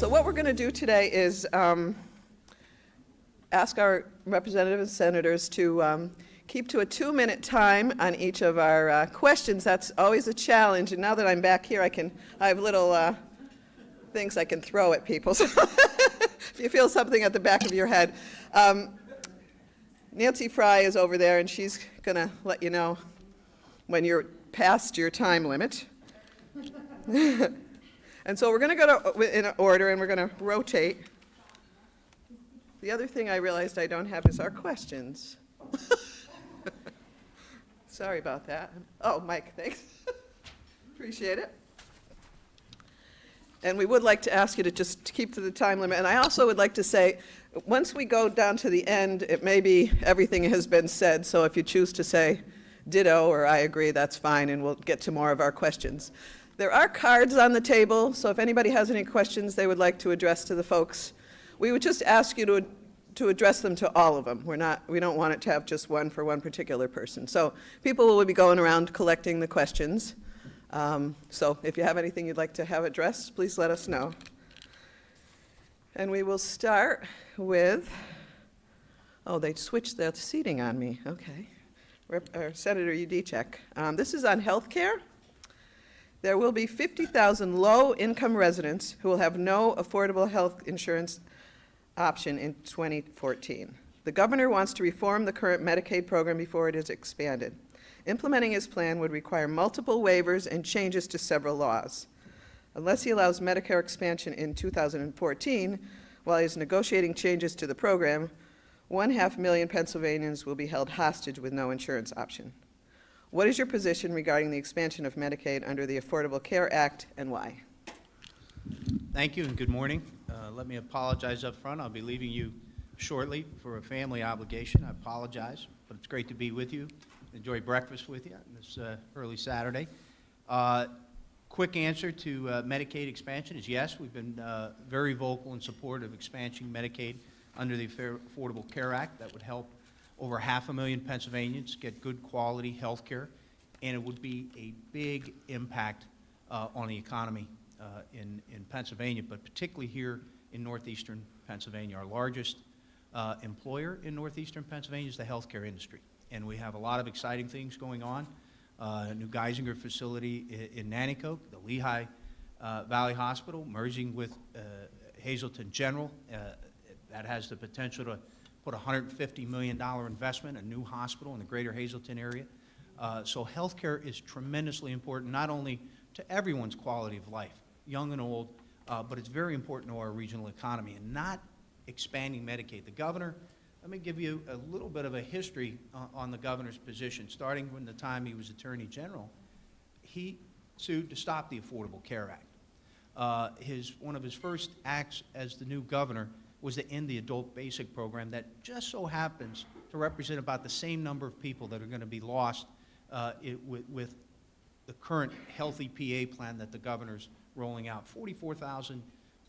So what we're going to do today is ask our representatives and senators to keep to a 2-minute time on each of our questions. That's always a challenge, and now that I'm back here, I have little things I can throw at people. So if you feel something at the back of your head. Nancy Fry is over there, and she's going to let you know when you're past your time limit. And so we're going to go in order, and we're going to rotate. The other thing I realized I don't have is our questions. Sorry about that. Oh, Mike, thanks. Appreciate it. And we would like to ask you to just keep to the time limit. And I also would like to say, once we go down to the end, it may be everything has been said. So if you choose to say ditto or I agree, that's fine, and we'll get to more of our questions. There are cards on the table, so if anybody has any questions they would like to address to the folks, we would just ask you to address them to all of them. We don't want it to have just one for one particular person. So people will be going around collecting the questions. So if you have anything you'd like to have addressed, please let us know. And we will start with, they switched the seating on me. Okay. Senator Udicek. This is on health care. There will be 50,000 low-income residents who will have no affordable health insurance option in 2014. The governor wants to reform the current Medicaid program before it is expanded. Implementing his plan would require multiple waivers and changes to several laws. Unless he allows Medicare expansion in 2014, while he is negotiating changes to the program, 500,000 Pennsylvanians will be held hostage with no insurance option. What is your position regarding the expansion of Medicaid under the Affordable Care Act, and why? Thank you and good morning. Let me apologize up front. I'll be leaving you shortly for a family obligation. I apologize, but it's great to be with you. Enjoy breakfast with you on this early Saturday. Quick answer to Medicaid expansion is yes. We've been very vocal in support of expanding Medicaid under the Affordable Care Act. That would help over 500,000 Pennsylvanians get good quality health care, and it would be a big impact on the economy in Pennsylvania, but particularly here in northeastern Pennsylvania. Our largest employer in northeastern Pennsylvania is the healthcare industry, and we have a lot of exciting things going on. A new Geisinger facility in Nanticoke, the Lehigh Valley Hospital, merging with Hazleton General. That has the potential to put a $150 million investment, a new hospital in the greater Hazleton area. So healthcare is tremendously important, not only to everyone's quality of life, young and old, but it's very important to our regional economy, and not expanding Medicaid. The governor, let me give you a little bit of a history on the governor's position. Starting from the time he was Attorney General, he sued to stop the Affordable Care Act. One of his first acts as the new governor was to end the adult basic program that just so happens to represent about the same number of people that are going to be lost with the current healthy PA plan that the governor's rolling out. 44,000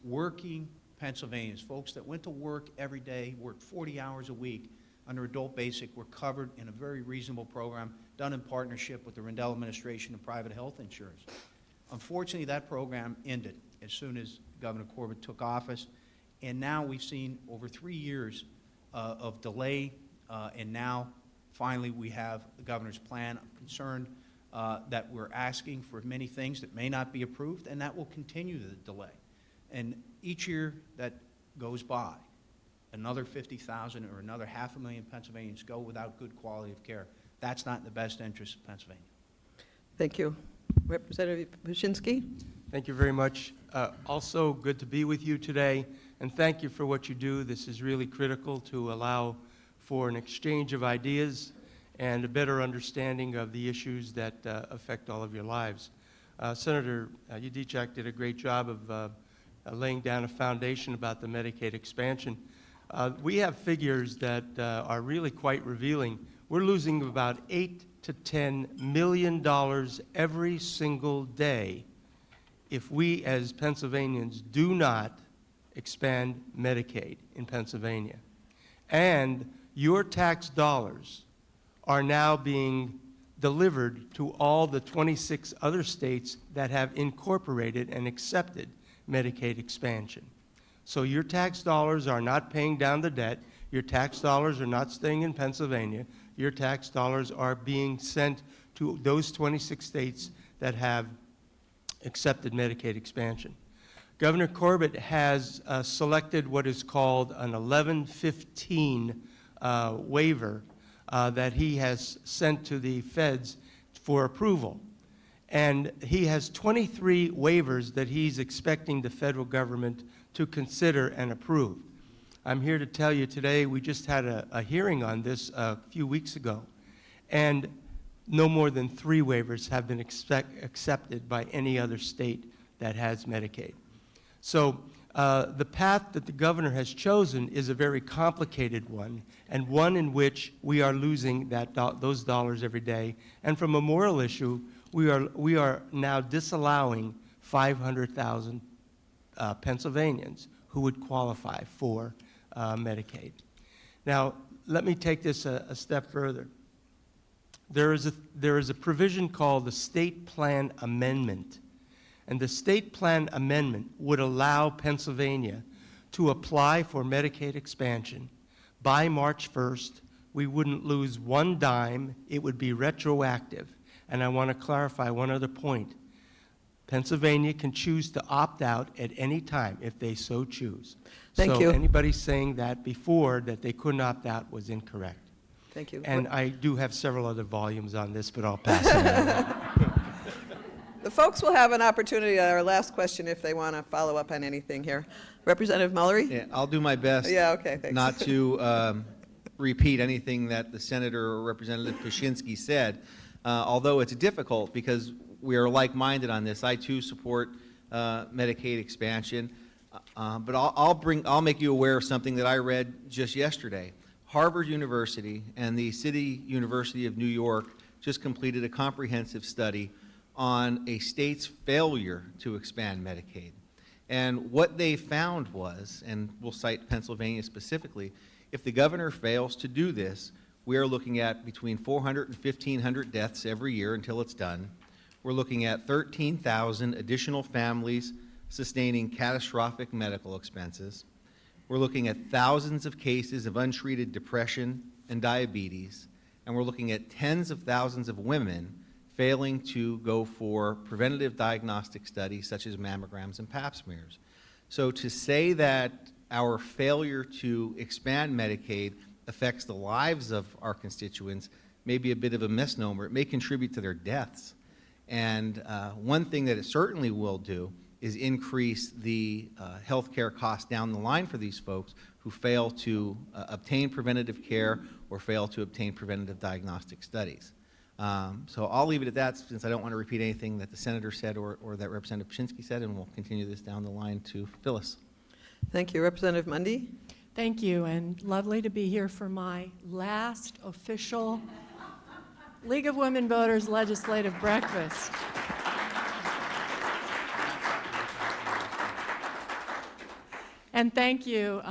working Pennsylvanians, folks that went to work every day, worked 40 hours a week under adult basic, were covered in a very reasonable program done in partnership with the Rendell administration and private health insurance. Unfortunately, that program ended as soon as Governor Corbett took office, and now we've seen over 3 years of delay, and now finally we have the governor's plan. I'm concerned that we're asking for many things that may not be approved, and that will continue the delay. And each year that goes by, another 50,000 or another 500,000 Pennsylvanians go without good quality of care. That's not in the best interest of Pennsylvania. Thank you. Representative Paszynski. Thank you very much. Also good to be with you today, and thank you for what you do. This is really critical to allow for an exchange of ideas and a better understanding of the issues that affect all of your lives. Senator Udicek did a great job of laying down a foundation about the Medicaid expansion. We have figures that are really quite revealing. We're losing about $8 to $10 million every single day if we as Pennsylvanians do not expand Medicaid in Pennsylvania. And your tax dollars are now being delivered to all the 26 other states that have incorporated and accepted Medicaid expansion. So your tax dollars are not paying down the debt. Your tax dollars are not staying in Pennsylvania. Your tax dollars are being sent to those 26 states that have accepted Medicaid expansion. Governor Corbett has selected what is called an 1115 waiver that he has sent to the feds for approval. And he has 23 waivers that he's expecting the federal government to consider and approve. I'm here to tell you today, we just had a hearing on this a few weeks ago, and no more than 3 waivers have been accepted by any other state that has Medicaid. So the path that the governor has chosen is a very complicated one, and one in which we are losing those dollars every day. And from a moral issue, we are now disallowing 500,000 Pennsylvanians who would qualify for Medicaid. Now, let me take this a step further. There is a provision called the State Plan Amendment. And the State Plan Amendment would allow Pennsylvania to apply for Medicaid expansion by March 1st. We wouldn't lose one dime. It would be retroactive. And I want to clarify one other point. Pennsylvania can choose to opt out at any time if they so choose. Thank you. So anybody saying that before that they couldn't opt out was incorrect. Thank you. And I do have several other volumes on this, but I'll pass it on. The folks will have an opportunity at our last question if they want to follow up on anything here. Representative Mullery? Yeah, I'll do my best. Yeah, okay, thanks. Not to repeat anything that the Senator or Representative Paszynski said, although it's difficult because we are like-minded on this. I too support Medicaid expansion, but I'll make you aware of something that I read just yesterday. Harvard University and the City University of New York just completed a comprehensive study on a state's failure to expand Medicaid. And what they found was, and we'll cite Pennsylvania specifically, if the governor fails to do this, we are looking at between 400 and 1,500 deaths every year until it's done. We're looking at 13,000 additional families sustaining catastrophic medical expenses. We're looking at thousands of cases of untreated depression and diabetes. And we're looking at tens of thousands of women failing to go for preventative diagnostic studies such as mammograms and pap smears. So to say that our failure to expand Medicaid affects the lives of our constituents may be a bit of a misnomer. It may contribute to their deaths. And one thing that it certainly will do is increase the health care costs down the line for these folks who fail to obtain preventative care or fail to obtain preventative diagnostic studies. So I'll leave it at that since I don't want to repeat anything that the Senator said or that Representative Paszynski said, and we'll continue this down the line to Phyllis. Thank you. Representative Mundy? Thank you, and lovely to be here for my last official League of Women Voters legislative breakfast. And thank you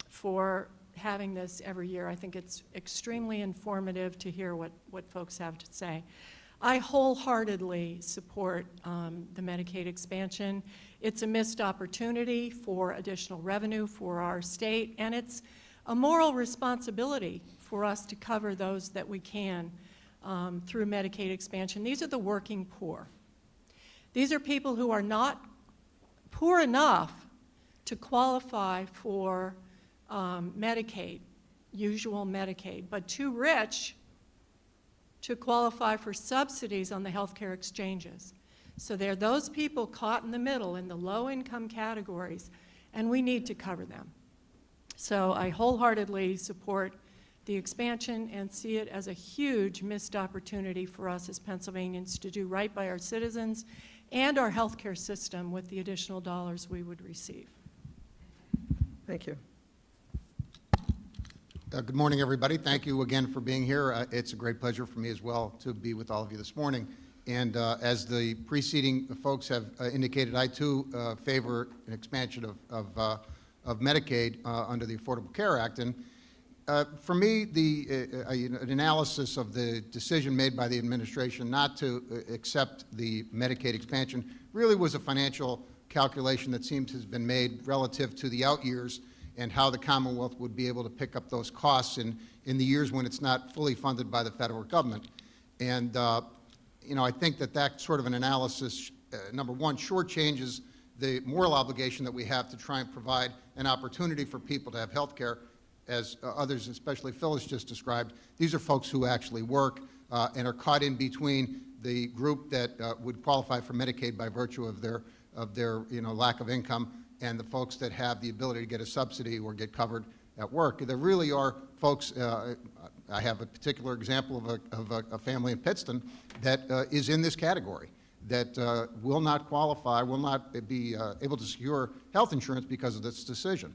for having this every year. I think it's extremely informative to hear what folks have to say. I wholeheartedly support the Medicaid expansion. It's a missed opportunity for additional revenue for our state, and it's a moral responsibility for us to cover those that we can through Medicaid expansion. These are the working poor. These are people who are not poor enough to qualify for Medicaid, usual Medicaid, but too rich to qualify for subsidies on the healthcare exchanges. So there are those people caught in the middle in the low-income categories, and we need to cover them. So I wholeheartedly support the expansion and see it as a huge missed opportunity for us as Pennsylvanians to do right by our citizens and our healthcare system with the additional dollars we would receive. Thank you. Good morning, everybody. Thank you again for being here. It's a great pleasure for me as well to be with all of you this morning. And as the preceding folks have indicated, I too favor an expansion of Medicaid under the Affordable Care Act. And for me, an analysis of the decision made by the administration not to accept the Medicaid expansion really was a financial calculation that seems has been made relative to the out years and how the Commonwealth would be able to pick up those costs in the years when it's not fully funded by the federal government. And, you know, I think that that sort of an analysis, number one, shortchanges the moral obligation that we have to try and provide an opportunity for people to have health care, as others, especially Phyllis just described. These are folks who actually work and are caught in between the group that would qualify for Medicaid by virtue of their you know, lack of income, and the folks that have the ability to get a subsidy or get covered at work. There really are folks, I have a particular example of a family in Pittston that is in this category, that will not qualify, will not be able to secure health insurance because of this decision.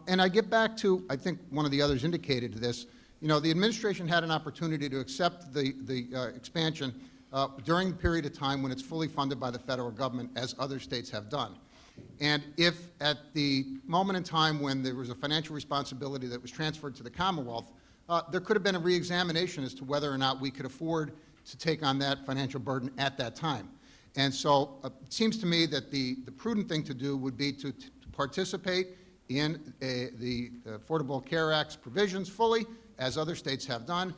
And I get back to, I think one of the others indicated this, you know, the administration had an opportunity to accept the expansion during the period of time when it's fully funded by the federal government, as other states have done. And if at the moment in time when there was a financial responsibility that was transferred to the Commonwealth, there could have been a reexamination as to whether or not we could afford to take on that financial burden at that time. And so it seems to me that the prudent thing to do would be to participate in the Affordable Care Act's provisions fully, as other states have done,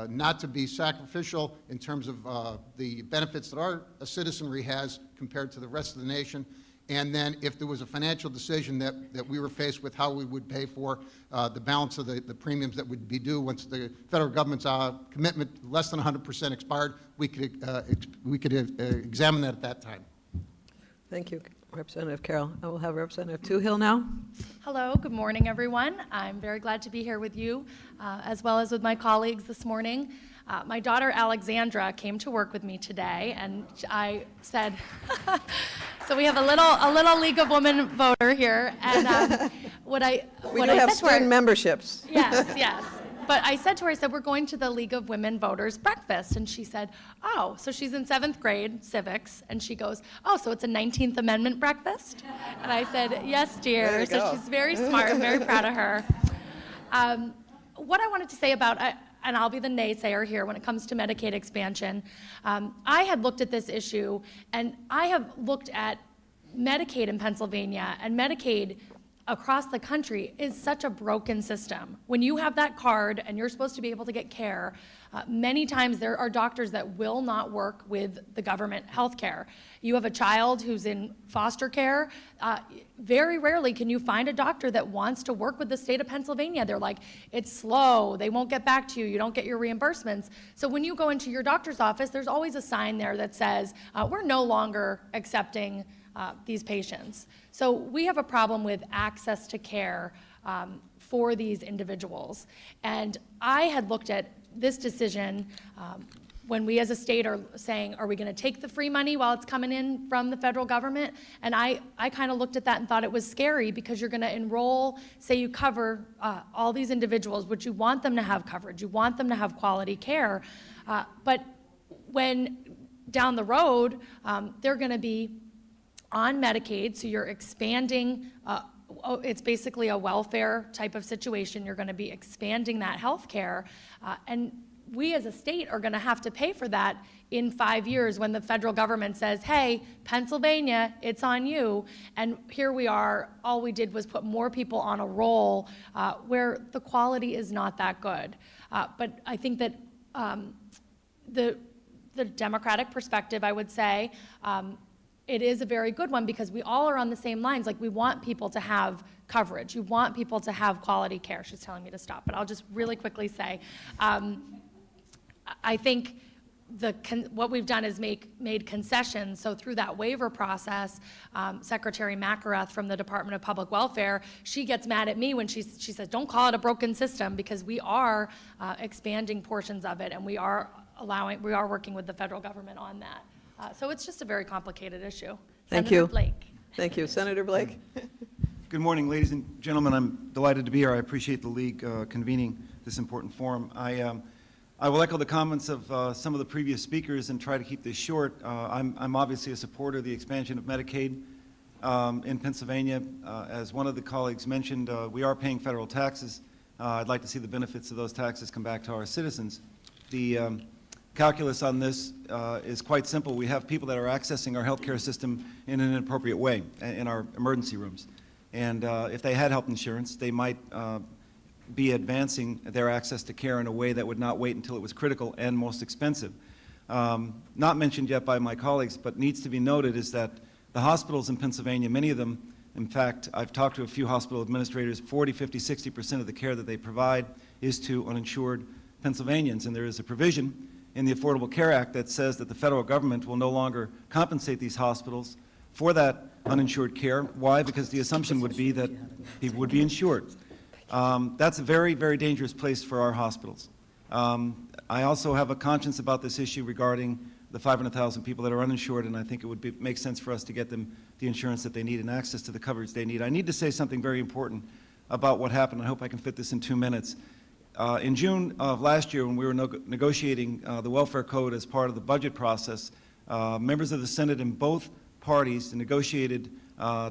not to be sacrificial in terms of the benefits that our citizenry has compared to the rest of the nation. And then if there was a financial decision that we were faced with how we would pay for the balance of the premiums that would be due once the federal government's commitment less than 100% expired, we could examine that at that time. Thank you, Representative Carroll. I will have Representative Toohill now. Hello, good morning, everyone. I'm very glad to be here with you, as well as with my colleagues this morning. My daughter Alexandra came to work with me today, and I said, so we have a little League of Women voter here, and We do have student memberships. Yes, yes. But I said to her, I said, we're going to the League of Women Voters breakfast. And she said, oh, so she's in 7th grade, civics. And she goes, oh, so it's a 19th Amendment breakfast? And I said, yes, dear. There you So go. she's very smart. I'm very proud of her. What I wanted to say about, and I'll be the naysayer here when it comes to Medicaid expansion, I had looked at this issue, and I have looked at Medicaid in Pennsylvania, and Medicaid across the country is such a broken system. When you have that card and you're supposed to be able to get care, many times there are doctors that will not work with the government health care. You have a child who's in foster care, very rarely can you find a doctor that wants to work with the state of Pennsylvania. They're like, it's slow, they won't get back to you, you don't get your reimbursements. So when you go into your doctor's office, there's always a sign there that says, we're no longer accepting these patients. So we have a problem with access to care for these individuals. And I had looked at this decision when we as a state are saying, are we going to take the free money while it's coming in from the federal government? And I kind of looked at that and thought it was scary, because you're going to enroll, say you cover all these individuals, which you want them to have coverage, you want them to have quality care, but when down the road, they're going to be on Medicaid, so you're expanding, it's basically a welfare type of situation. You're going to be expanding that health care, and we as a state are going to have to pay for that in 5 years when the federal government says, hey, Pennsylvania, it's on you. And here we are, all we did was put more people on a roll where the quality is not that good. But I think that the Democratic perspective, I would say, it is a very good one, because we all are on the same lines. Like, we want people to have coverage. You want people to have quality care. She's telling me to stop, but I'll just really quickly say, I think what we've done is made concessions. So through that waiver process, Secretary McErath from the Department of Public Welfare, she gets mad at me when she says, don't call it a broken system, because we are expanding portions of it, and we are working with the federal government on that. So it's just a very complicated issue. Thank Senator you. Blake. Thank you. Senator Blake? Good morning, ladies and gentlemen. I'm delighted to be here. I appreciate the League convening this important forum. I will echo the comments of some of the previous speakers and try to keep this short. I'm obviously a supporter of the expansion of Medicaid in Pennsylvania. As one of the colleagues mentioned, we are paying federal taxes. I'd like to see the benefits of those taxes come back to our citizens. calculus on this is quite simple. We have people that are accessing our healthcare system in an inappropriate way in our emergency rooms. And if they had health insurance, they might be advancing their access to care in a way that would not wait until it was critical and most expensive. Not mentioned yet by my colleagues, but needs to be noted is that the hospitals in Pennsylvania, many of them, in fact, I've talked to a few hospital administrators, 40, 50, 60% of the care that they provide is to uninsured Pennsylvanians. And there is a provision in the Affordable Care Act that says that the federal government will no longer compensate these hospitals for that uninsured care. Why? Because the assumption would be that people would be insured. That's a very, very dangerous place for our hospitals. I also have a conscience about this issue regarding the 500,000 people that are uninsured, and I think it would make sense for us to get them the insurance that they need and access to the coverage they need. I need to say something very important about what happened. I hope I can fit this in 2 minutes. In June of last year, when we were negotiating the welfare code as part of the budget process, members of the Senate in both parties negotiated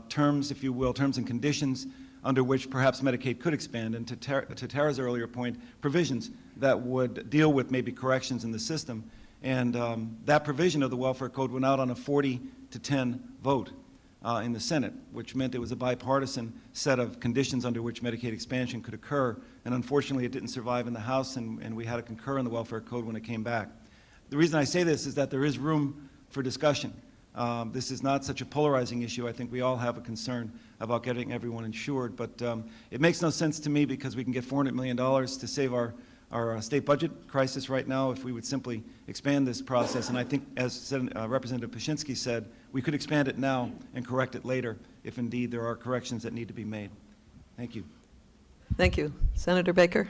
terms, if you will, terms and conditions under which perhaps Medicaid could expand, and to Tara's earlier point, provisions that would deal with maybe corrections in the system. And that provision of the welfare code went out on a 40-10 vote in the Senate, which meant it was a bipartisan set of conditions under which Medicaid expansion could occur. And unfortunately, it didn't survive in the House, and we had to concur in the welfare code when it came back. The reason I say this is that there is room for discussion. This is not such a polarizing issue. I think we all have a concern about getting everyone insured, but it makes no sense to me because we can get $400 million to save our state budget crisis right now if we would simply expand this process. And I think, as Representative Pashinsky said, we could expand it now and correct it later if indeed there are corrections that need to be made. Thank you. Thank you. Senator Baker?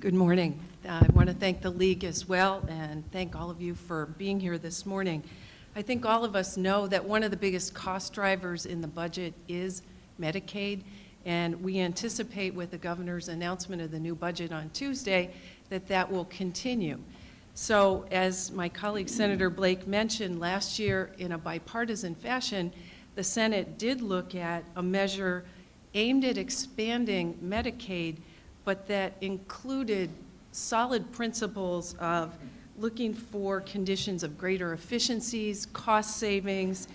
Good morning. I want to thank the League as well and thank all of you for being here this morning. I think all of us know that one of the biggest cost drivers in the budget is Medicaid, and we anticipate with the governor's announcement of the new budget on Tuesday that that will continue. So as my colleague Senator Blake mentioned, last year in a bipartisan fashion, the Senate did look at a measure aimed at expanding Medicaid, but that included solid principles of looking for conditions of greater efficiencies, cost savings,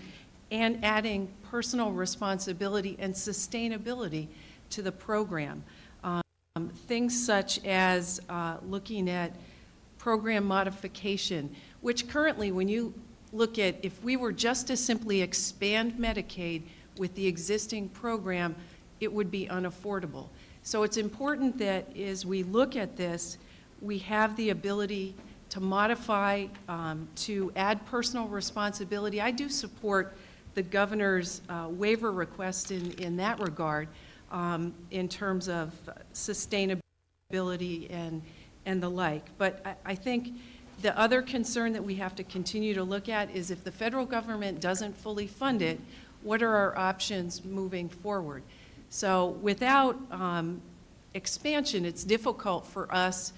and adding personal responsibility and sustainability to the program. Things such as looking at program modification, which currently, when you look at, if we were just to simply expand Medicaid with the existing program, it would be unaffordable. So it's important that as we look at this, we have the ability to modify, to add personal responsibility. I do support the governor's waiver request in that regard in terms of sustainability and the like. But I think the other concern that we have to continue to look at is if the federal government doesn't fully fund it, what are our options moving forward? So without expansion, it's difficult for us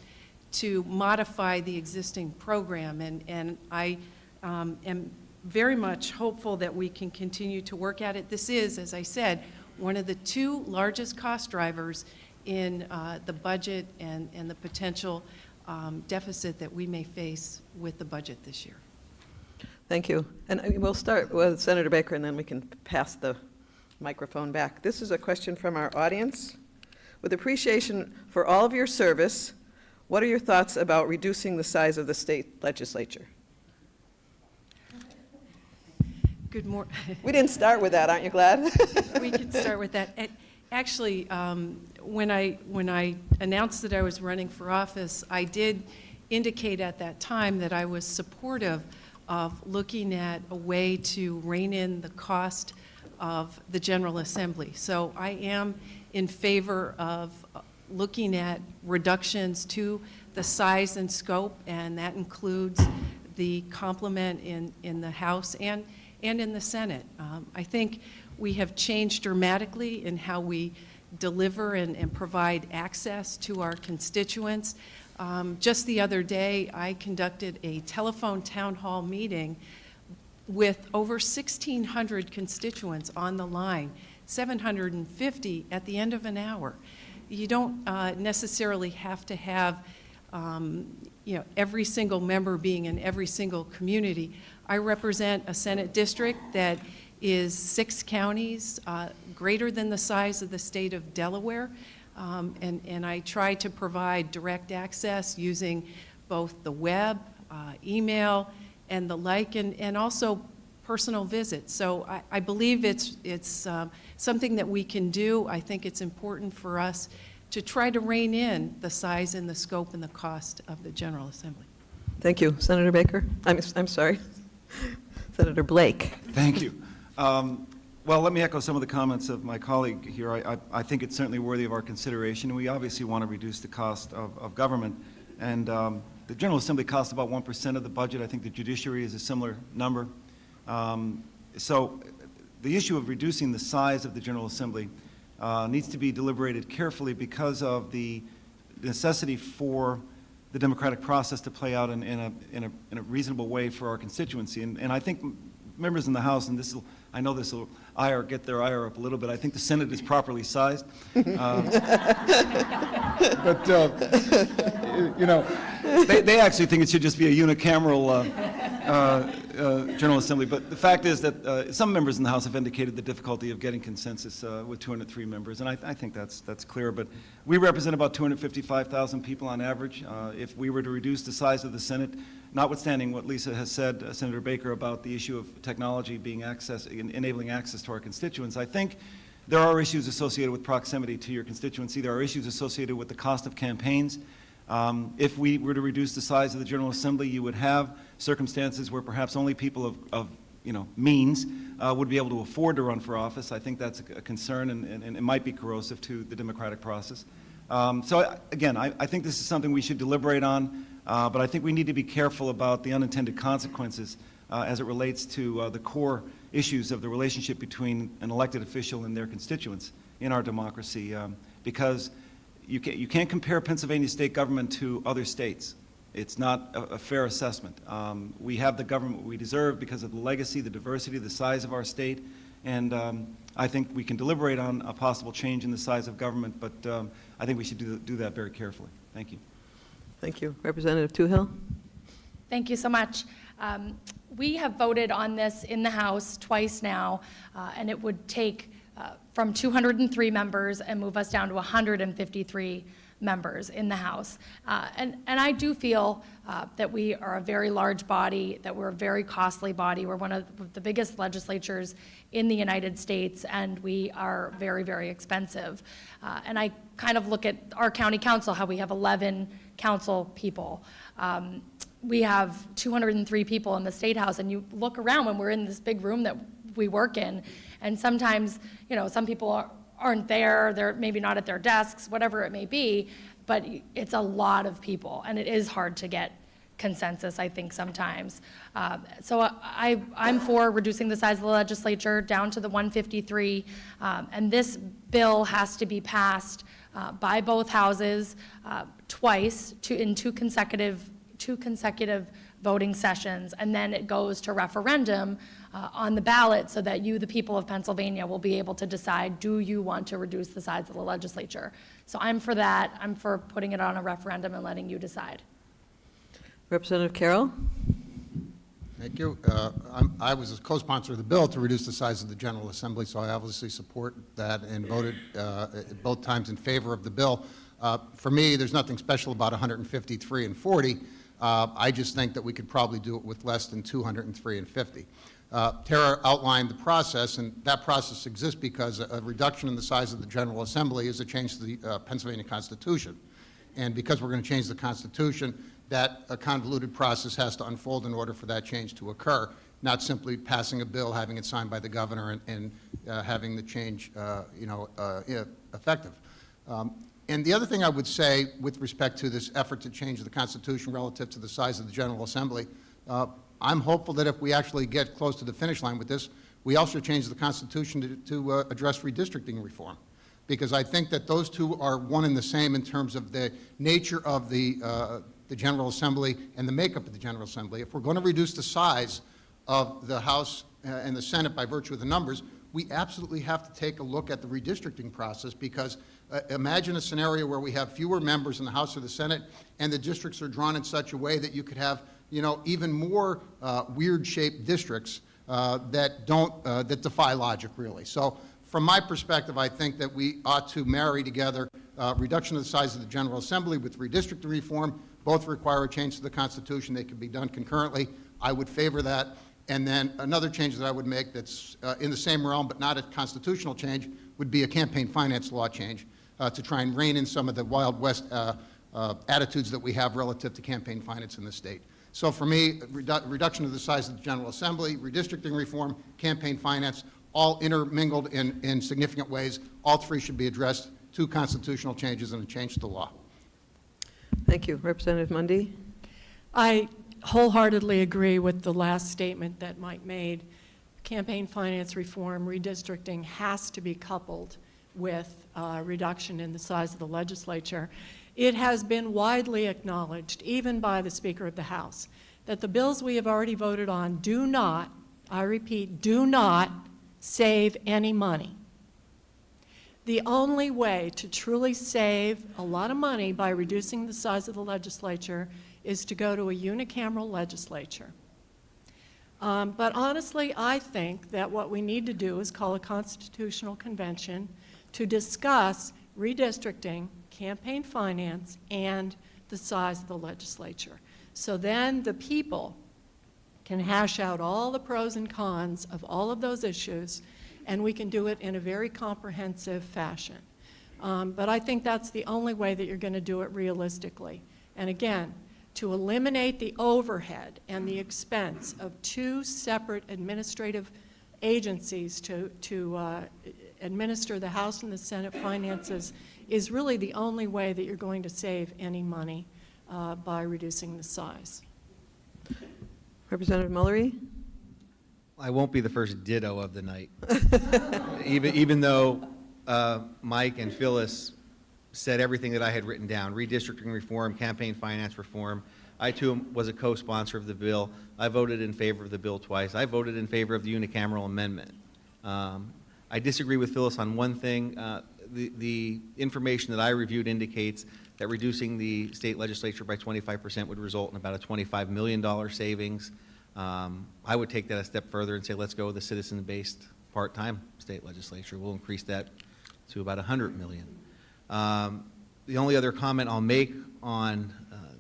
to modify the existing program, and I am very much hopeful that we can continue to work at it. This is, as I said, one of the two largest cost drivers in the budget and the potential deficit that we may face with the budget this year. Thank you. And we'll start with Senator Baker, and then we can pass the microphone back. This is a question from our audience. With appreciation for all of your service, what are your thoughts about reducing the size of the state legislature? Good morning. We didn't start with that, aren't you glad? We could start with that. Actually, when I announced that I was running for office, I did indicate at that time that I was supportive of looking at a way to rein in the cost of the General Assembly. So I am in favor of looking at reductions to the size and scope, and that includes the complement in the House and in the Senate. I think we have changed dramatically in how we deliver and provide access to our constituents. Just the other day, I conducted a telephone town hall meeting with over 1,600 constituents on the line, 750 at the end of an hour. You don't necessarily have to have every single member being in every single community. I represent a Senate district that is 6 counties, greater than the size of the state of Delaware, and I try to provide direct access using both the web, email, and the like, and also personal visits. So I believe it's something that we can do. I think it's important for us to try to rein in the size and the scope and the cost of the General Assembly. Thank you. Senator Baker? I'm sorry. Senator Blake. Thank you. Well, let me echo some of the comments of my colleague here. I think it's certainly worthy of our consideration. We obviously want to reduce the cost of government. And the General Assembly costs about 1% of the budget. I think the judiciary is a similar number. So the issue of reducing the size of the General Assembly needs to be deliberated carefully because of the necessity for the democratic process to play out in a reasonable way for our constituency. And I think members in the House, and I know this will get their ire up a little bit. I think the Senate is properly sized. But, they actually think it should just be a unicameral General Assembly. But the fact is that some members in the House have indicated the difficulty of getting consensus with 203 members, and I think that's clear. But we represent about 255,000 people on average. If we were to reduce the size of the Senate, notwithstanding what Lisa has said, Senator Baker, about the issue of technology being enabling access to our constituents, I think there are issues associated with proximity to your constituency. There are issues associated with the cost of campaigns. If we were to reduce the size of the General Assembly, you would have circumstances where perhaps only people of means would be able to afford to run for office. I think that's a concern, and it might be corrosive to the democratic process. So again, I think this is something we should deliberate on, but I think we need to be careful about the unintended consequences as it relates to the core issues of the relationship between an elected official and their constituents in our democracy, because you can't compare Pennsylvania state government to other states. It's not a fair assessment. We have the government we deserve because of the legacy, the diversity, the size of our state, and I think we can deliberate on a possible change in the size of government, but I think we should do that very carefully. Thank you. Thank you. Representative Toohill? Thank you so much. We have voted on this in the House twice now, and it would take from 203 members and move us down to 153 members in the House. And I do feel that we are a very large body, that we're a very costly body. We're one of the biggest legislatures in the United States, and we are very, very expensive. And I kind of look at our county council, how we have 11 council people. We have 203 people in the State House, and you look around when we're in this big room that we work in, and sometimes, some people aren't there, they're maybe not at their desks, whatever it may be, but it's a lot of people, and it is hard to get consensus, I think, sometimes. So I'm for reducing the size of the legislature down to the 153, and this bill has to be passed by both houses twice in two consecutive voting sessions, and then it goes to referendum on the ballot so that you, the people of Pennsylvania, will be able to decide, do you want to reduce the size of the legislature? So I'm for that. I'm for putting it on a referendum and letting you decide. Representative Carroll? Thank you. I was a co-sponsor of the bill to reduce the size of the General Assembly, so I obviously support that and voted both times in favor of the bill. For me, there's nothing special about 153 and 40. I just think that we could probably do it with less than 203 and 50. Tara outlined the process, and that process exists because a reduction in the size of the General Assembly is a change to the Pennsylvania Constitution. And because we're going to change the Constitution, that convoluted process has to unfold in order for that change to occur, not simply passing a bill, having it signed by the governor, and having the change effective. And the other thing I would say with respect to this effort to change the Constitution relative to the size of the General Assembly, I'm hopeful that if we actually get close to the finish line with this, we also change the Constitution to address redistricting reform. Because I think that those two are one and the same in terms of the nature of the General Assembly and the makeup of the General Assembly. If we're going to reduce the size of the House and the Senate by virtue of the numbers, we absolutely have to take a look at the redistricting process, because Imagine a scenario where we have fewer members in the House or the Senate, and the districts are drawn in such a way that you could have, even more weird-shaped districts that defy logic, really. So from my perspective, I think that we ought to marry together reduction of the size of the General Assembly with redistricting reform. Both require a change to the Constitution. They can be done concurrently. I would favor that. And then another change that I would make that's in the same realm but not a constitutional change would be a campaign finance law change to try and rein in some of the Wild West attitudes that we have relative to campaign finance in the state. So for me, reduction of the size of the General Assembly, redistricting reform, campaign finance, all intermingled in significant ways. All three should be addressed, 2 constitutional changes and a change to the law. Thank you. Representative Mundy? I wholeheartedly agree with the last statement that Mike made. Campaign finance reform, redistricting has to be coupled with reduction in the size of the legislature. It has been widely acknowledged, even by the Speaker of the House, that the bills we have already voted on do not, I repeat, do not save any money. The only way to truly save a lot of money by reducing the size of the legislature is to go to a unicameral legislature. But honestly, I think that what we need to do is call a constitutional convention to discuss redistricting, campaign finance, and the size of the legislature. So then the people can hash out all the pros and cons of all of those issues, and we can do it in a very comprehensive fashion. But I think that's the only way that you're going to do it realistically. And again, to eliminate the overhead and the expense of 2 separate administrative agencies to administer the House and the Senate finances is really the only way that you're going to save any money by reducing the size. Representative Mullery? I won't be the first ditto of the night. even though Mike and Phyllis said everything that I had written down, redistricting reform, campaign finance reform. I, too, was a co-sponsor of the bill. I voted in favor of the bill twice. I voted in favor of the unicameral amendment. I disagree with Phyllis on one thing. The information that I reviewed indicates that reducing the state legislature by 25% would result in about a $25 million savings. I would take that a step further and say, let's go with a citizen-based part-time state legislature. We'll increase that to about $100 million. The only other comment I'll make on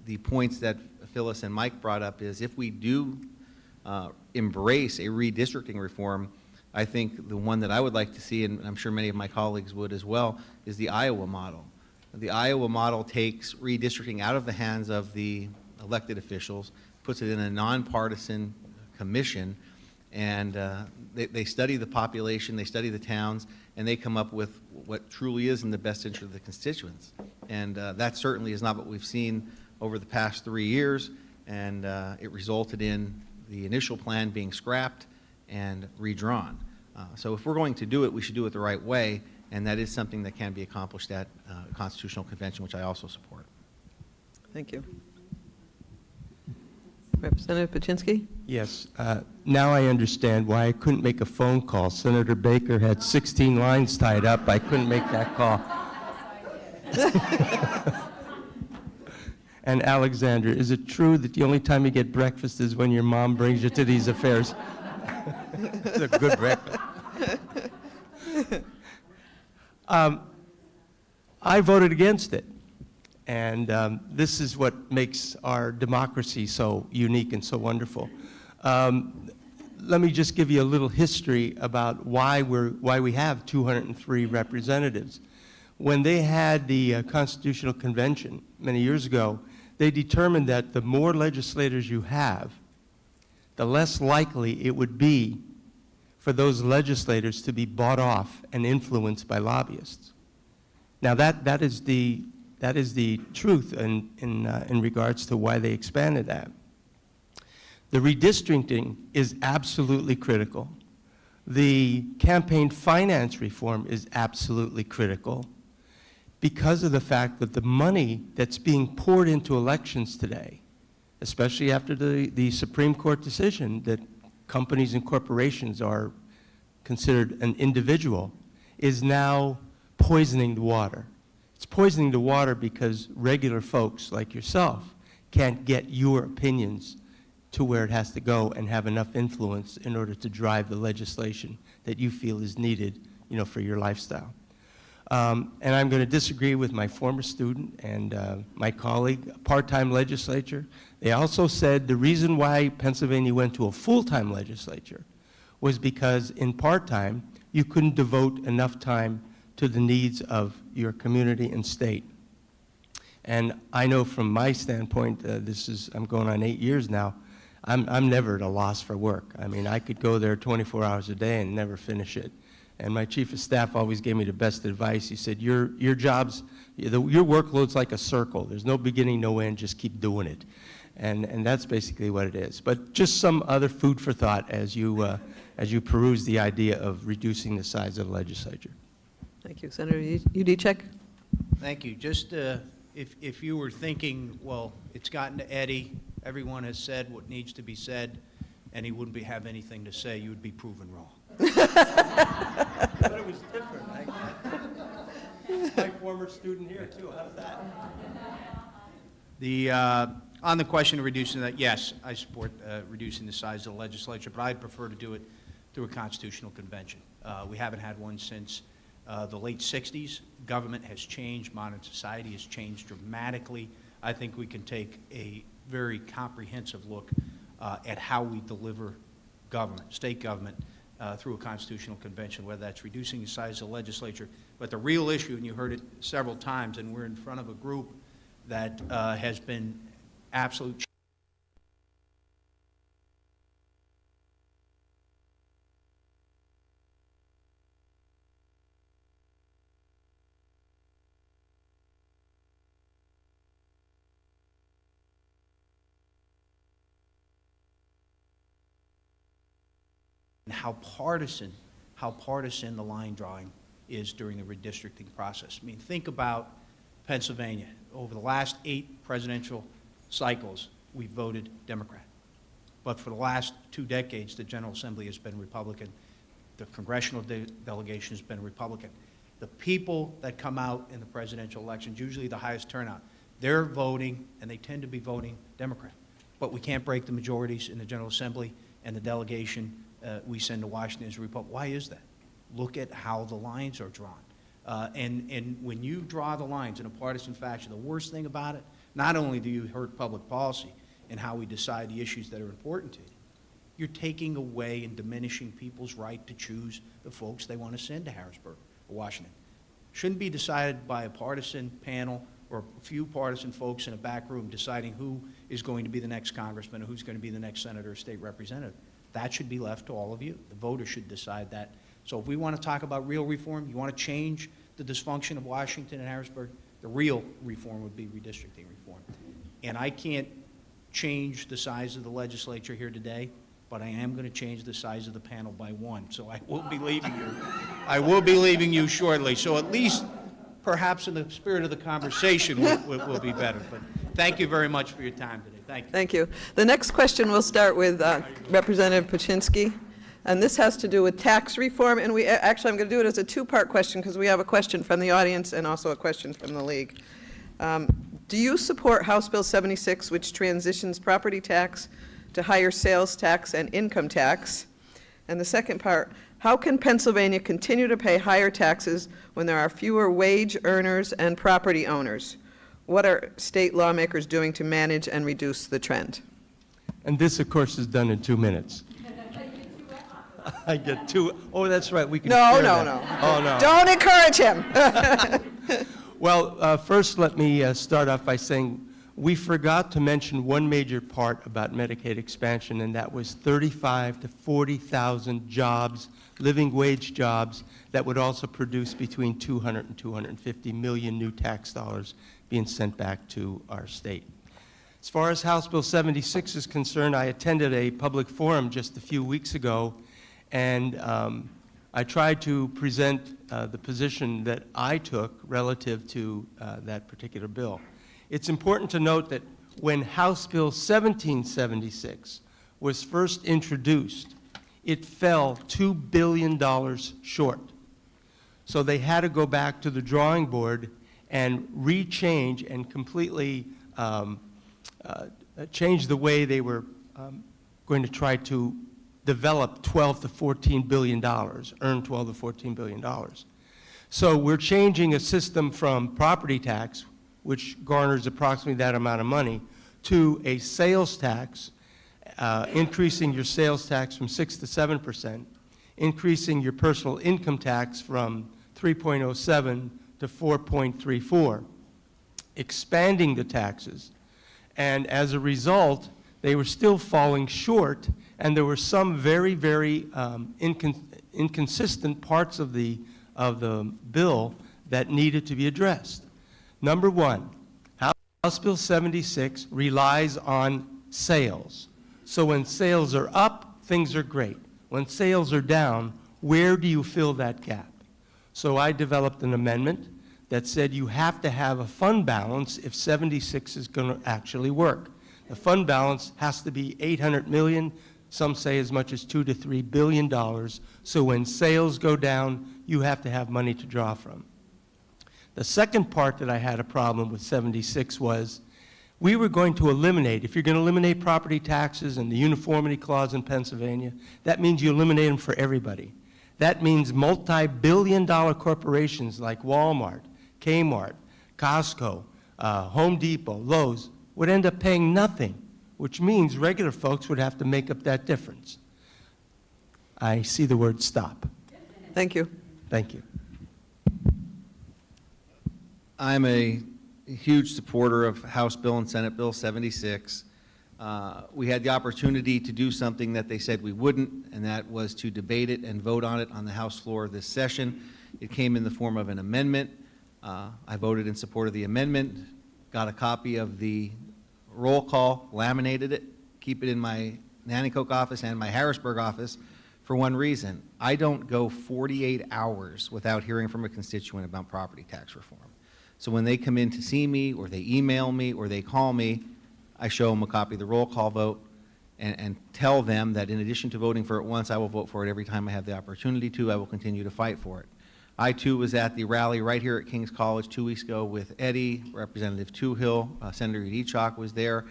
the points that Phyllis and Mike brought up is if we do embrace a redistricting reform, I think the one that I would like to see, and I'm sure many of my colleagues would as well, is the Iowa model. The Iowa model takes redistricting out of the hands of the elected officials, puts it in a nonpartisan commission, and they study the population, they study the towns, and they come up with what truly is in the best interest of the constituents. And that certainly is not what we've seen over the past 3 years, and it resulted in the initial plan being scrapped and redrawn. So if we're going to do it, we should do it the right way, and that is something that can be accomplished at a constitutional convention, which I also support. Thank you. Representative Paczynski? Yes. Now I understand why I couldn't make a phone call. Senator Baker had 16 lines tied up. I couldn't make that call. And Alexander, is it true that the only time you get breakfast is when your mom brings you to these affairs? It's a good breakfast. I voted against it. And this is what makes our democracy so unique and so wonderful. Let me just give you a little history about why we have 203 representatives. When they had the Constitutional Convention many years ago, they determined that the more legislators you have, the less likely it would be for those legislators to be bought off and influenced by lobbyists. Now that is the truth in regards to why they expanded that. The redistricting is absolutely critical. The campaign finance reform is absolutely critical because of the fact that the money that's being poured into elections today, especially after the Supreme Court decision that companies and corporations are considered an individual, is now poisoning the water. It's poisoning the water because regular folks like yourself can't get your opinions to where it has to go and have enough influence in order to drive the legislation that you feel is needed, for your lifestyle. And I'm going to disagree with my former student and my colleague, a part-time legislature. They also said the reason why Pennsylvania went to a full-time legislature was because in part-time, you couldn't devote enough time to the needs of your community and state. And I know from my standpoint, I'm going on 8 years now, I'm never at a loss for work. I mean, I could go there 24 hours a day and never finish it. And my chief of staff always gave me the best advice. He said, your job's, your workload's like a circle. There's no beginning, no end, just keep doing it. And that's basically what it is. But just some other food for thought as you peruse the idea of reducing the size of the legislature. Thank you. Senator Udicek? Thank you. Just if you were thinking, well, it's gotten to Eddie, everyone has said what needs to be said, and he wouldn't have anything to say, you would be proven wrong. But it was different. My former student here, too. How's that? On the question of reducing that, yes, I support reducing the size of the legislature, but I'd prefer to do it through a constitutional convention. We haven't had one since the late 60s. Government has changed. Modern society has changed dramatically. I think we can take a very comprehensive look at how we deliver government, state government, through a constitutional convention, whether that's reducing the size of the legislature. But the real issue, and you heard it several times, and we're in front of a group that has been absolute and how partisan the line drawing is during the redistricting process. I mean, think about Pennsylvania. Over the last 8 presidential cycles, we voted Democrat. But for the last 2 decades, the General Assembly has been Republican. The congressional delegation has been Republican. The people that come out in the presidential elections, usually the highest turnout, they're voting, and they tend to be voting Democrat. But we can't break the majorities in the General Assembly, and the delegation we send to Washington is Republican. Why is that? Look at how the lines are drawn. And when you draw the lines in a partisan fashion, the worst thing about it, not only do you hurt public policy and how we decide the issues that are important to you, you're taking away and diminishing people's right to choose the folks they want to send to Harrisburg or Washington. Shouldn't be decided by a partisan panel or a few partisan folks in a back room deciding who is going to be the next congressman or who's going to be the next senator or state representative. That should be left to all of you. The voters should decide that. So if we want to talk about real reform, you want to change the dysfunction of Washington and Harrisburg, the real reform would be redistricting reform. And I can't change the size of the legislature here today, but I am going to change the size of the panel by 1. So I will be leaving you. I will be leaving you shortly. So at least, perhaps in the spirit of the conversation, will be better. But thank you very much for your time today. Thank you. Thank you. The next question will start with Representative Paczynski, and this has to do with tax reform. And I'm going to do it as a 2-part question because we have a question from the audience and also a question from the league. Do you support House Bill 76, which transitions property tax to higher sales tax and income tax? And the second part, how can Pennsylvania continue to pay higher taxes when there are fewer wage earners and property owners? What are state lawmakers doing to manage and reduce the trend? And this, of course, is done in 2 minutes. I get 2. Oh, that's right. We can share that. No. Oh, no. Don't encourage him. Well, first let me start off by saying we forgot to mention one major part about Medicaid expansion, and that was 35,000 to 40,000 jobs, living wage jobs, that would also produce between 200 and 250 million new tax dollars being sent back to our state. As far as House Bill 76 is concerned, I attended a public forum just a few weeks ago, and I tried to present the position that I took relative to that particular bill. It's important to note that when House Bill 1776 was first introduced, it fell $2 billion short. So they had to go back to the drawing board and rechange and completely change the way they were going to try to develop $12 to $14 billion, earn $12 to $14 billion. So we're changing a system from property tax, which garners approximately that amount of money, to a sales tax, increasing your sales tax from 6 to 7%, increasing your personal income tax from 3.07 to 4.34, expanding the taxes. And as a result, they were still falling short, and there were some very, very inconsistent parts of the bill that needed to be addressed. Number one, House Bill 76 relies on sales. So when sales are up, things are great. When sales are down, where do you fill that gap? So I developed an amendment that said you have to have a fund balance if 76 is going to actually work. The fund balance has to be $800 million, some say as much as $2 to $3 billion. So when sales go down, you have to have money to draw from. The second part that I had a problem with 76 was we were going to eliminate, if you're going to eliminate property taxes and the uniformity clause in Pennsylvania, that means you eliminate them for everybody. That means multi-billion-dollar corporations like Walmart, Kmart, Costco, Home Depot, Lowe's would end up paying nothing, which means regular folks would have to make up that difference. I see the word stop. Thank you. Thank you. I'm a huge supporter of House Bill and Senate Bill 76. We had the opportunity to do something that they said we wouldn't, and that was to debate it and vote on it on the House floor this session. It came in the form of an amendment. I voted in support of the amendment, got a copy of the roll call, laminated it, keep it in my Nanticoke office and my Harrisburg office for one reason. I don't go 48 hours without hearing from a constituent about property tax reform. So when they come in to see me, or they email me, or they call me, I show them a copy of the roll call vote and tell them that in addition to voting for it once, I will vote for it every time I have the opportunity to. I will continue to fight for it. I, too, was at the rally right here at King's College 2 weeks ago with Eddie, Representative Toohill, Senator Edichok was there,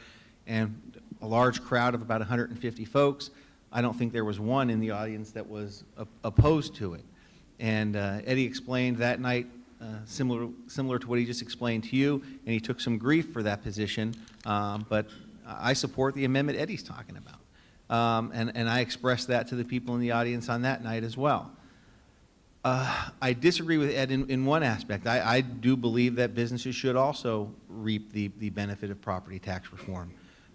and a large crowd of about 150 folks. I don't think there was one in the audience that was opposed to it. And Eddie explained that night, similar to what he just explained to you, and he took some grief for that position, but I support the amendment Eddie's talking about. And I expressed that to the people in the audience on that night as well. I disagree with Ed in one aspect. I do believe that businesses should also reap the benefit of property tax reform.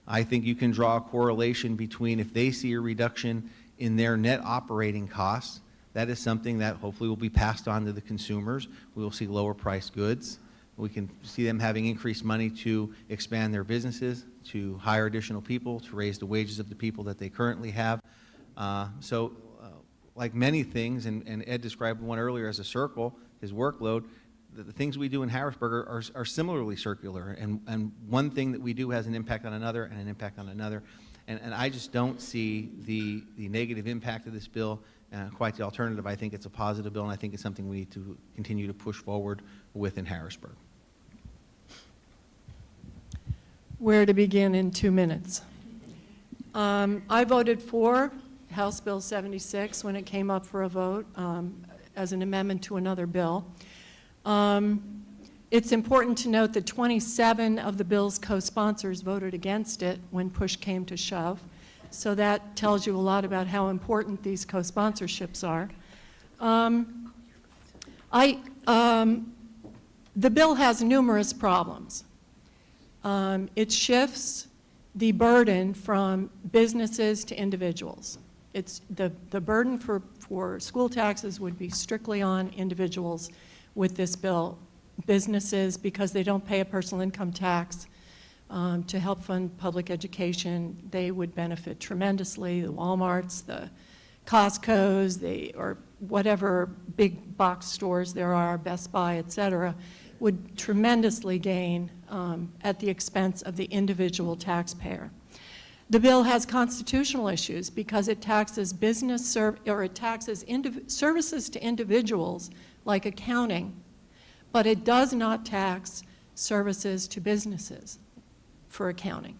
I think you can draw a correlation between if they see a reduction in their net operating costs, that is something that hopefully will be passed on to the consumers. We will see lower priced goods. We can see them having increased money to expand their businesses, to hire additional people, to raise the wages of the people that they currently have. Like many things, and Ed described one earlier as a circle, his workload, the things we do in Harrisburg are similarly circular, and one thing that we do has an impact on another and an impact on another. And I just don't see the negative impact of this bill, quite the alternative. I think it's a positive bill, and I think it's something we need to continue to push forward with in Harrisburg. Where to begin in 2 minutes? I voted for House Bill 76 when it came up for a vote as an amendment to another bill. It's important to note that 27 of the bill's co-sponsors voted against it when push came to shove. So that tells you a lot about how important these co-sponsorships are. The bill has numerous problems. It shifts the burden from businesses to individuals. It's the burden for school taxes would be strictly on individuals with this bill. Businesses, because they don't pay a personal income tax to help fund public education, they would benefit tremendously. The Walmarts, the Costco's, or whatever big box stores there are, Best Buy, et cetera, would tremendously gain at the expense of the individual taxpayer. The bill has constitutional issues because it taxes services to individuals like accounting, but it does not tax services to businesses for accounting.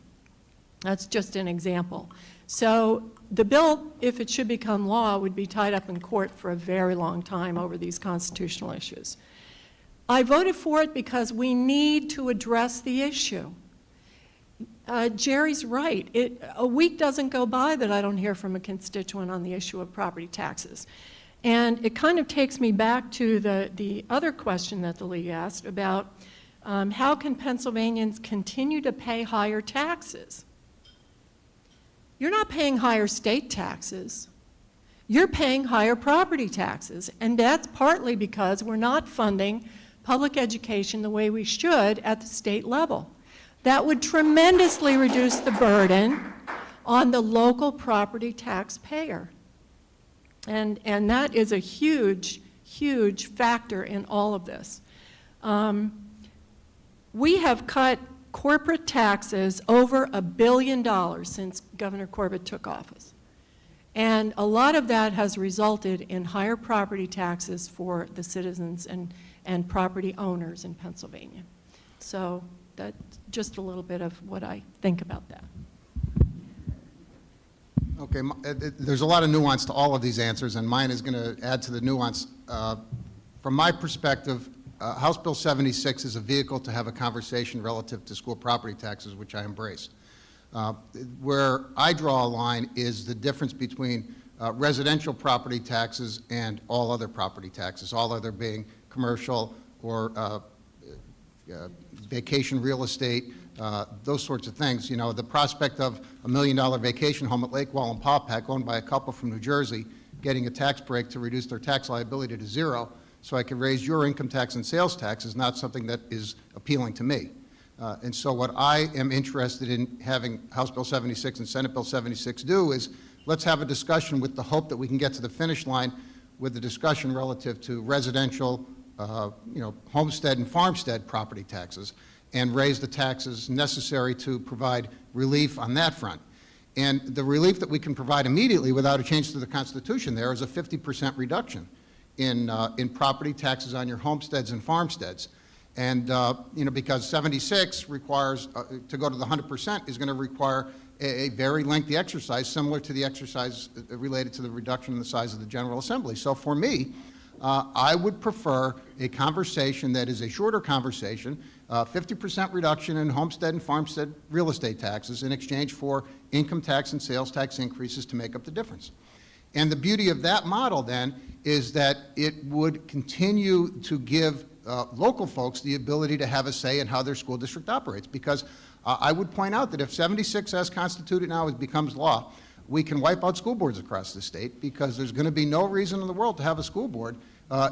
That's just an example. So the bill, if it should become law, would be tied up in court for a very long time over these constitutional issues. I voted for it because we need to address the issue. Jerry's right. A week doesn't go by that I don't hear from a constituent on the issue of property taxes. And it kind of takes me back to the other question that the league asked about how can Pennsylvanians continue to pay higher taxes? You're not paying higher state taxes. You're paying higher property taxes. And that's partly because we're not funding public education the way we should at the state level. That would tremendously reduce the burden on the local property taxpayer. And that is a huge, huge factor in all of this. We have cut corporate taxes over $1 billion since Governor Corbett took office. And a lot of that has resulted in higher property taxes for the citizens and property owners in Pennsylvania. So that's just a little bit of what I think about that. Okay, there's a lot of nuance to all of these answers, and mine is going to add to the nuance. From my perspective, House Bill 76 is a vehicle to have a conversation relative to school property taxes, which I embrace. Where I draw a line is the difference between residential property taxes and all other property taxes, all other being commercial or vacation real estate, those sorts of things. You know, the prospect of $1 million vacation home at Lake Wallenpaupack owned by a couple from New Jersey getting a tax break to reduce their tax liability to zero so I can raise your income tax and sales tax is not something that is appealing to me. And so what I am interested in having House Bill 76 and Senate Bill 76 do is let's have a discussion with the hope that we can get to the finish line with the discussion relative to residential, homestead and farmstead property taxes and raise the taxes necessary to provide relief on that front. And the relief that we can provide immediately without a change to the Constitution there is a 50% reduction in property taxes on your homesteads and farmsteads. And, because 76 requires, to go to the 100% is going to require a very lengthy exercise similar to the exercise related to the reduction in the size of the General Assembly. So for me, I would prefer a conversation that is a shorter conversation, 50% reduction in homestead and farmstead real estate taxes in exchange for income tax and sales tax increases to make up the difference. And the beauty of that model then is that it would continue to give local folks the ability to have a say in how their school district operates. Because I would point out that if 76 as constituted now becomes law, we can wipe out school boards across the state because there's going to be no reason in the world to have a school board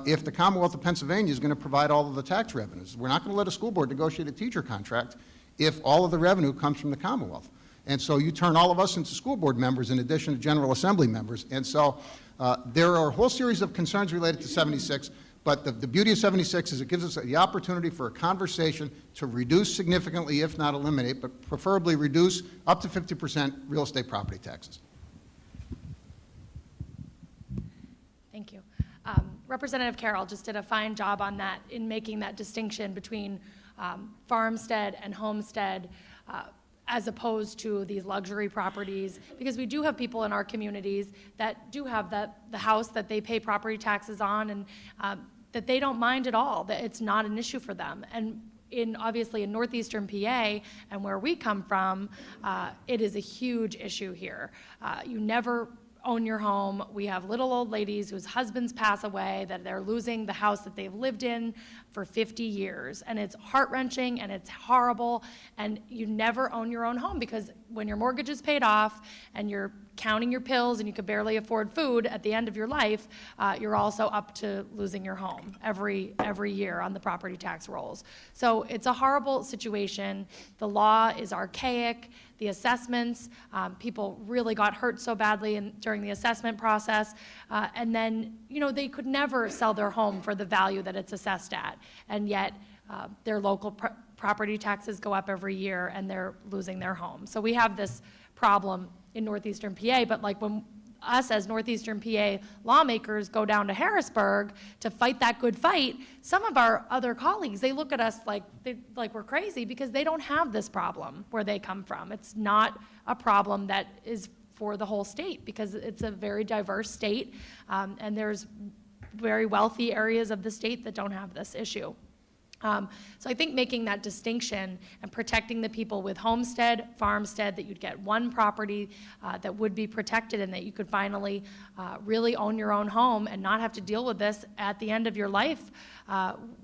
if the Commonwealth of Pennsylvania is going to provide all of the tax revenues. We're not going to let a school board negotiate a teacher contract if all of the revenue comes from the Commonwealth. And so you turn all of us into school board members in addition to General Assembly members. And so there are a whole series of concerns related to 76, but the beauty of 76 is it gives us the opportunity for a conversation to reduce significantly, if not eliminate, but preferably reduce up to 50% real estate property taxes. Thank you. Representative Carroll just did a fine job on that in making that distinction between farmstead and homestead as opposed to these luxury properties, because we do have people in our communities that do have the house that they pay property taxes on and that they don't mind at all, that it's not an issue for them. And obviously in northeastern PA and where we come from, it is a huge issue here. You never own your home. We have little old ladies whose husbands pass away, that they're losing the house that they've lived in for 50 years. And it's heart-wrenching and it's horrible. And you never own your own home because when your mortgage is paid off and you're counting your pills and you could barely afford food at the end of your life, you're also up to losing your home every year on the property tax rolls. So it's a horrible situation. The law is archaic. The assessments, people really got hurt so badly during the assessment process. And then, they could never sell their home for the value that it's assessed at. And yet, their local property taxes go up every year and they're losing their home. So we have this problem in northeastern PA, but like when us as Northeastern PA lawmakers go down to Harrisburg to fight that good fight, some of our other colleagues, they look at us like we're crazy because they don't have this problem where they come from. It's not a problem that is for the whole state because it's a very diverse state, and there's very wealthy areas of the state that don't have this issue. So I think making that distinction and protecting the people with homestead, farmstead, that you'd get one property that would be protected and that you could finally really own your own home and not have to deal with this at the end of your life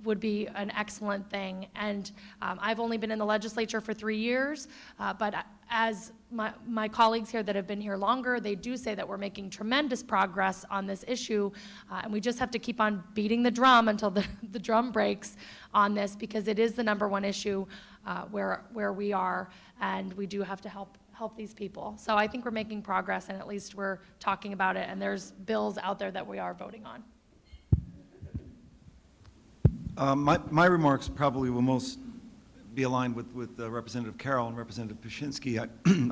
would be an excellent thing. And I've only been in the legislature for 3 years, but as my colleagues here that have been here longer, they do say that we're making tremendous progress on this issue, and we just have to keep on beating the drum until the drum breaks on this, because it is the #1 issue where we are, and we do have to help these people. So I think we're making progress, and at least we're talking about it, and there's bills out there that we are voting on. My remarks probably will most be aligned with Representative Carroll and Representative Paszynski.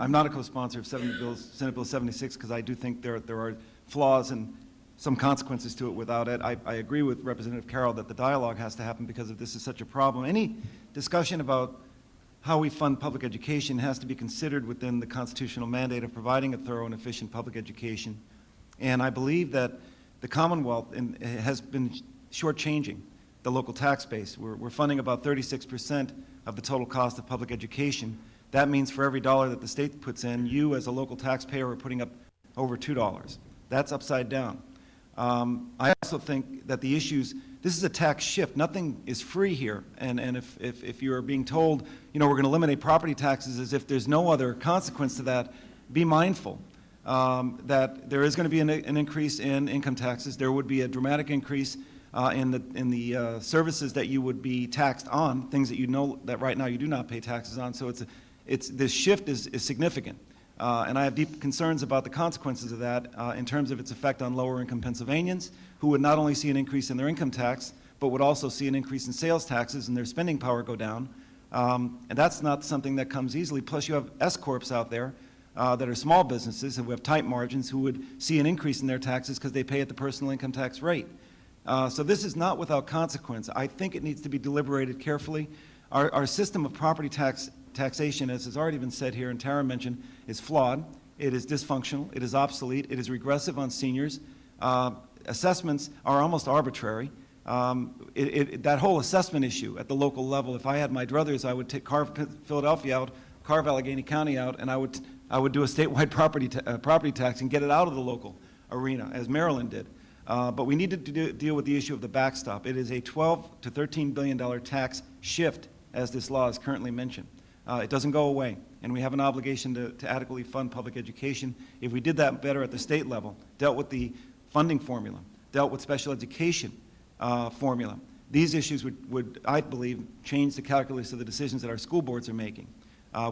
I'm not a co-sponsor of Senate Bill 76 because I do think there are flaws and some consequences to it without it. I agree with Representative Carroll that the dialogue has to happen because if this is such a problem. Any discussion about how we fund public education has to be considered within the constitutional mandate of providing a thorough and efficient public education. And I believe that the Commonwealth has been shortchanging the local tax base. We're funding about 36% of the total cost of public education. That means for every dollar that the state puts in, you as a local taxpayer are putting up over $2. That's upside down. I also think that the issues, this is a tax shift. Nothing is free here. And if you're being told, you know, we're going to eliminate property taxes as if there's no other consequence to that, be mindful that there is going to be an increase in income taxes. There would be a dramatic increase in the services that you would be taxed on, things that you know that right now you do not pay taxes on. So this shift is significant. And I have deep concerns about the consequences of that in terms of its effect on lower income Pennsylvanians, who would not only see an increase in their income tax, but would also see an increase in sales taxes and their spending power go down. And that's not something that comes easily. Plus you have S-corps out there that are small businesses who have tight margins who would see an increase in their taxes because they pay at the personal income tax rate. So this is not without consequence. I think it needs to be deliberated carefully. Our system of property taxation, as has already been said here and Tara mentioned, is flawed. It is dysfunctional. It is obsolete. It is regressive on seniors. Assessments are almost arbitrary. That whole assessment issue at the local level, if I had my druthers, I would carve Philadelphia out, carve Allegheny County out, and I would do a statewide property tax and get it out of the local arena, as Maryland did. But we need to deal with the issue of the backstop. It is a $12 to $13 billion tax shift, as this law is currently mentioned. It doesn't go away, and we have an obligation to adequately fund public education. If we did that better at the state level, dealt with the funding formula, dealt with special education formula, these issues would, I believe, change the calculus of the decisions that our school boards are making.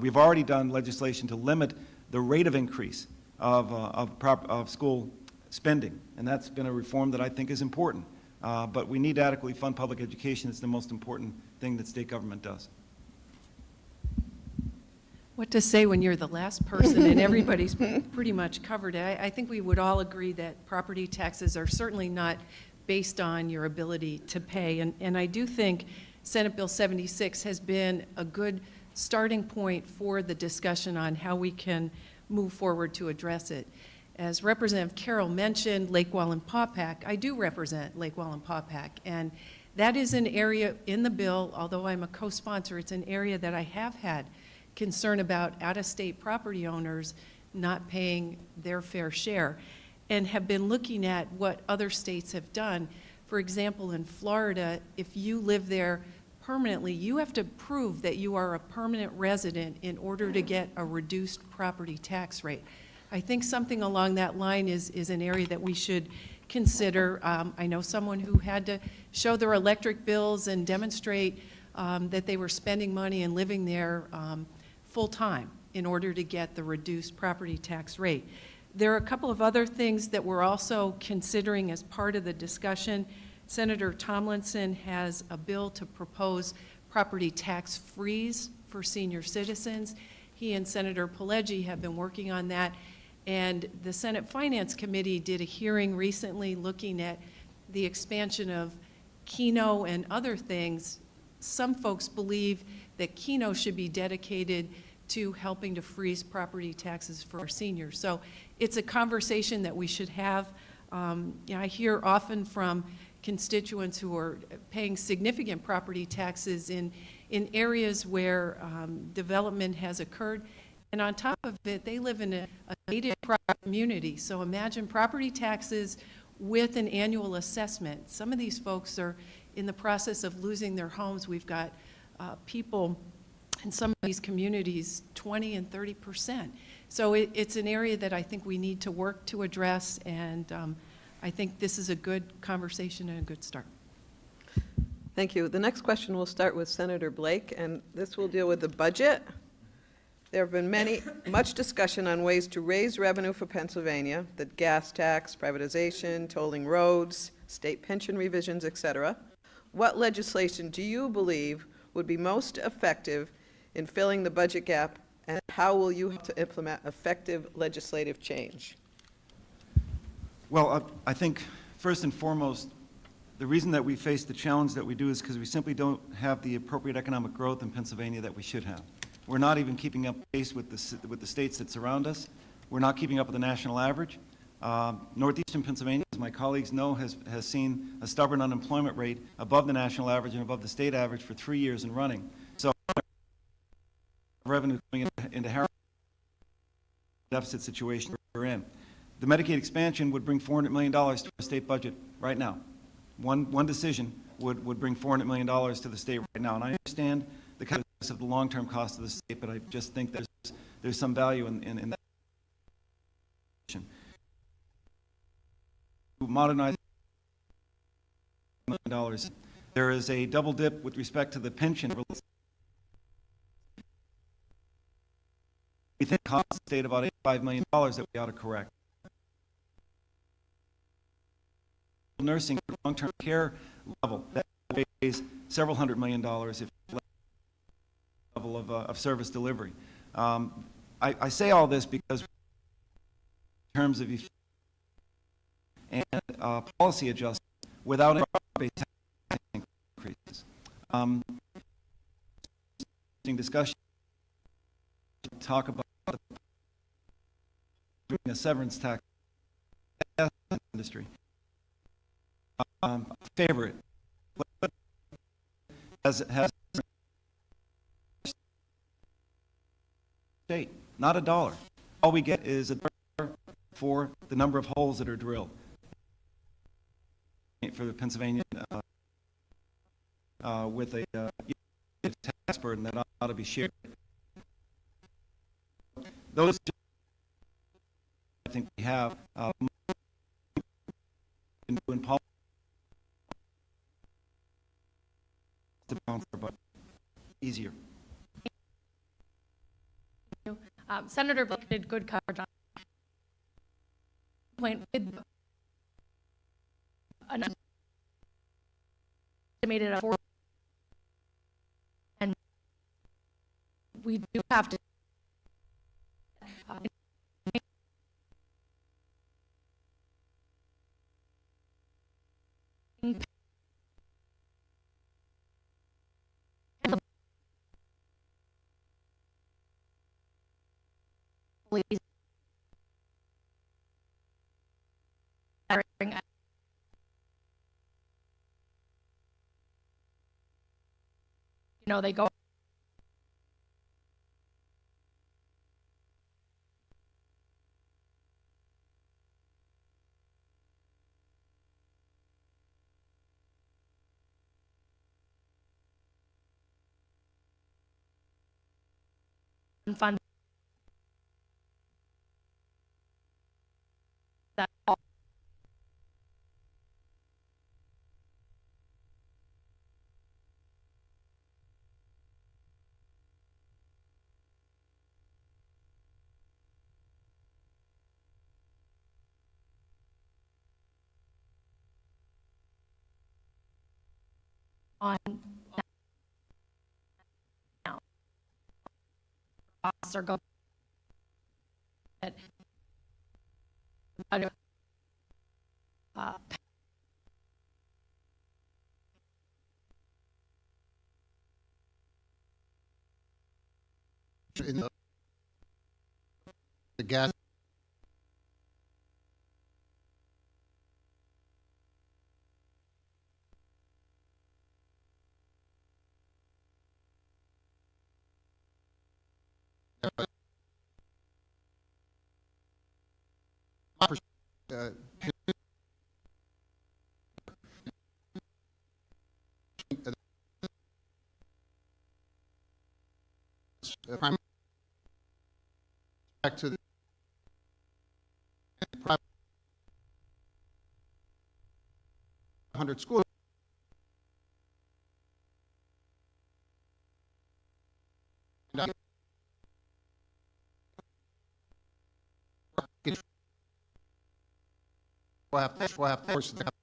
We've already done legislation to limit the rate of increase of school spending, and that's been a reform that I think is important. But we need to adequately fund public education. It's the most important thing that state government does. What to say when you're the last person and everybody's pretty much covered it. I think we would all agree that property taxes are certainly not based on your ability to pay. And I do think Senate Bill 76 has been a good starting point for the discussion on how we can move forward to address it. As Representative Carroll mentioned, Lake Wallenpaupack, I do represent Lake Wallenpaupack, and that is an area in the bill, although I'm a co-sponsor, it's an area that I have had concern about out-of-state property owners not paying their fair share, and have been looking at what other states have done. For example, in Florida, if you live there permanently, you have to prove that you are a permanent resident in order to get a reduced property tax rate. I think something along that line is an area that we should consider. I know someone who had to show their electric bills and demonstrate that they were spending money and living there full-time in order to get the reduced property tax rate. There are a couple of other things that we're also considering as part of the discussion. Senator Tomlinson has a bill to propose property tax freeze for senior citizens. He and Senator Pileggi have been working on that. And the Senate Finance Committee did a hearing recently looking at the expansion of Keno and other things. Some folks believe that Keno should be dedicated to helping to freeze property taxes for our seniors. So it's a conversation that we should have. I hear often from constituents who are paying significant property taxes in areas where development has occurred. And on top of it, they live in a gated community. So imagine property taxes with an annual assessment. Some of these folks are in the process of losing their homes. We've got people in some of these communities 20 and 30%. So it's an area that I think we need to work to address, and I think this is a good conversation and a good start. Thank you. The next question will start with Senator Blake, and this will deal with the budget. There have been much discussion on ways to raise revenue for Pennsylvania, the gas tax, privatization, tolling roads, state pension revisions, et cetera. What legislation do you believe would be most effective in filling the budget gap, and how will you have to implement effective legislative change? Well, I think first and foremost, the reason that we face the challenge that we do is because we simply don't have the appropriate economic growth in Pennsylvania that we should have. We're not even keeping up pace with the states that surround us. We're not keeping up with the national average. Northeastern Pennsylvania, as my colleagues know, has seen a stubborn unemployment rate above the national average and above the state average for 3 years in running. So revenue coming into Harrisburg, deficit situation we're in. The Medicaid expansion would bring $400 million to our state budget right now. One decision would bring $400 million to the state right now. And I understand the kind of the long-term cost of the state, but I just think there's some value in that. Modernize $1 million. There is a double dip with respect to the pension. We think it costs the state about $85 million that we ought to correct. Nursing long-term care level, that pays several $100 million if level of service delivery. I say all this because in terms of and policy adjustments without any tax increases. Discussion talk about a severance tax industry. Favorite has state, not $1. All we get is $1 for the number of holes that are drilled for the Pennsylvania with a tax burden that ought to be shared. Those I think we have in policy to balance our budget easier. Senator Blake did good coverage on point with an estimated of 4, and we do have to they go fund that all on now costs are going in the gas. Back to the 100 schools. We'll have to